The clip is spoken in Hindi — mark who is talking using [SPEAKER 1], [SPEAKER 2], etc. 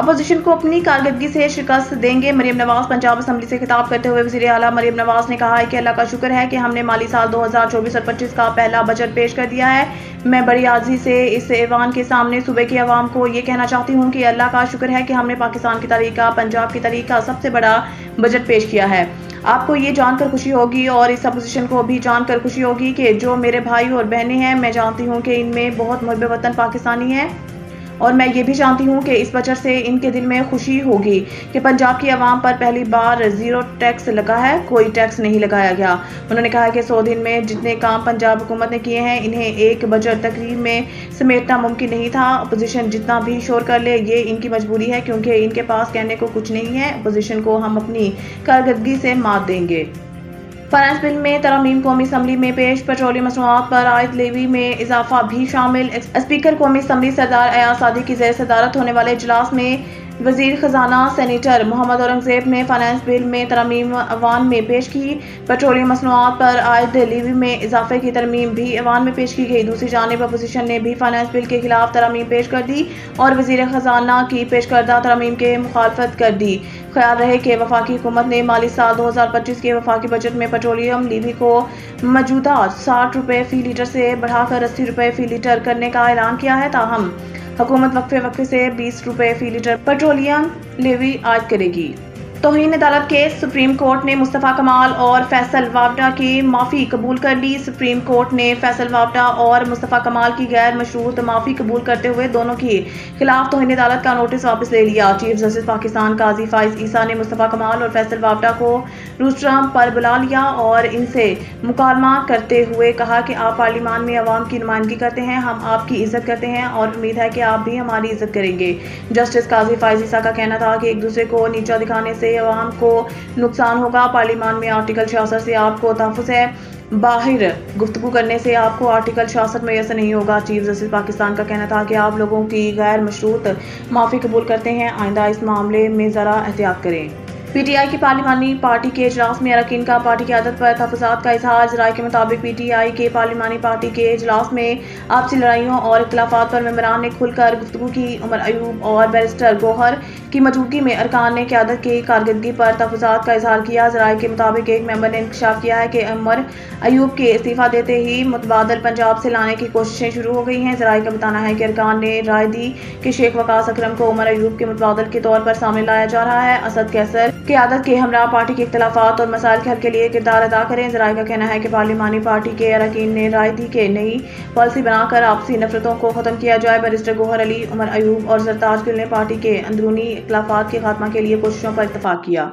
[SPEAKER 1] अपोजिशन को अपनी कारकर्दगी से शिकस्त देंगे। मरियम नवाज पंजाब असम्बली से खिताब करते हुए वज़ीर आला मरियम नवाज ने कहा है कि अल्लाह का शुक्र है कि हमने माली साल 2024 और 25 का पहला बजट पेश कर दिया है। मैं बड़ी आज़ी से इस ऐवान के सामने सूबे की आवाम को ये कहना चाहती हूँ कि अल्लाह का शुक्र है कि हमने पाकिस्तान की तारीख का, पंजाब की तारीख का सबसे बड़ा बजट पेश किया है। आपको ये जानकर खुशी होगी और इस अपोजिशन को भी जानकर खुशी होगी कि जो मेरे भाई और बहनें हैं, मैं जानती हूँ कि इनमें बहुत मुहब्बत वतन पाकिस्तानी हैं और मैं ये भी जानती हूँ कि इस बजट से इनके दिल में खुशी होगी कि पंजाब की आवाम पर पहली बार जीरो टैक्स लगा है, कोई टैक्स नहीं लगाया गया। उन्होंने कहा कि 100 दिन में जितने काम पंजाब हुकूमत ने किए हैं, इन्हें एक बजट तकरीब में समेटना मुमकिन नहीं था। अपोजिशन जितना भी शोर कर ले, ये इनकी मजबूरी है क्योंकि इनके पास कहने को कुछ नहीं है। अपोजिशन को हम अपनी कारकर्दगी से मात देंगे। फाइनेंस बिल में तरमीम कौमी असम्बली में पेश, पेट्रोलियम मसनूआत पर आयद लेवी में इजाफा भी शामिल। स्पीकर कौमी असम्बली सरदार अयाज सादी की ज़ेर सदारत होने वाले इजलास में वजीर खजाना सेनेटर मोहम्मद औरंगजेब ने फाइनेंस बिल में तरमीम अवान में पेश की। पेट्रोलियम मसनूआत पर आयद लेवी में इजाफे की तरमीम भी अवान में पेश की गई। दूसरी जानिब अपोजिशन ने भी फाइनेंस बिल के खिलाफ तरमीम पेश कर दी और वजीर खजाना की पेश करदा तरमीम के मुखालफत कर दी। ख्याल रहे कि वफाकी हुकूमत ने माली साल 2025 के वफाकी बजट में पेट्रोलियम लीवी को मौजूदा 60 रुपये फ़ी लीटर से बढ़ाकर 80 रुपये फ़ी लीटर करने का ऐलान किया है। ताहम हुकूमत वक्फे से 20 रुपये फ़ी लीटर पेट्रोलियम लेवी आयद करेगी। तौहीन अदालत केस, सुप्रीम कोर्ट ने मुस्तफ़ा कमाल और फैसल वावडा की माफ़ी कबूल कर ली। सुप्रीम कोर्ट ने फैसल वावडा और मुस्तफ़ा कमाल की गैर मशरूत माफ़ी कबूल करते हुए दोनों के खिलाफ तौहीन अदालत का नोटिस वापस ले लिया। चीफ जस्टिस पाकिस्तान काजी फाइज ईसा ने मुस्तफ़ा कमाल और फैसल वावडा को रूस्ट्रम पर बुला लिया और इनसे मुकालमा करते हुए कहा कि आप पार्लियामान में अवाम की नुमाइंदगी करते हैं, हम आपकी इज्जत करते हैं और उम्मीद है कि आप भी हमारी इज्जत करेंगे। जस्टिस काजी फाइज ईसा का कहना था कि एक दूसरे को नीचा दिखाने से अवाम को नुकसान होगा। पार्लियामान में आर्टिकल 66 से आपको तहफ़्फ़ुज़ है, बाहर गुफ्तगू करने से आपको आर्टिकल 66 में ऐसा नहीं होगा। चीफ जस्टिस पाकिस्तान का कहना था कि आप लोगों की गैर मशरूत माफ़ी कबूल करते हैं, आइंदा इस मामले में ज़रा एहतियात करें। पीटीआई की पार्लिमानी पार्टी के इजलास में अरकान का पार्टी क़यादत पर तहफ़्फ़ुज़ात का इज़हार। ज़राए के मुताबिक पीटीआई के पार्लिमानी पार्टी के इजलास में आपसी लड़ाइयों और इख्तिलाफ़ात पर मेंबरान ने खुलकर गुफ्तगू की। उमर अयूब और बैरिस्टर गौहर की मौजूदगी में अरकान ने क़यादत की कारकर्दगी पर तहफ़्फ़ुज़ात का इज़हार किया। ज़राए के मुताबिक एक मेंबर ने इंकशाफ किया है कि उमर अयूब के इस्तीफ़ा देते ही मुतबादल पंजाब से लाने की कोशिशें शुरू हो गई हैं। ज़राए का बताना है कि अरकान ने राय दी कि शेख वकास अकरम को उमर अयूब के मुतबादल के तौर पर सामने लाया जा रहा है। असद कैसर क़यादत के हमरा पार्टी के इख्तिलाफ़ात और मसाइल के हल के लिए किरदार अदा करें। ज़राए का कहना है कि पार्लिमानी पार्टी के अरकान ने राय दी कि नई पॉलिसी बनाकर आपसी नफरतों को ख़त्म किया जाए। बैरिस्टर गौहर अली, उमर अयूब और सरताज गिल ने पार्टी के अंदरूनी इख्तिलाफ़ात के खात्मा के लिए कोशिशों पर इत्तफ़ाक़ किया।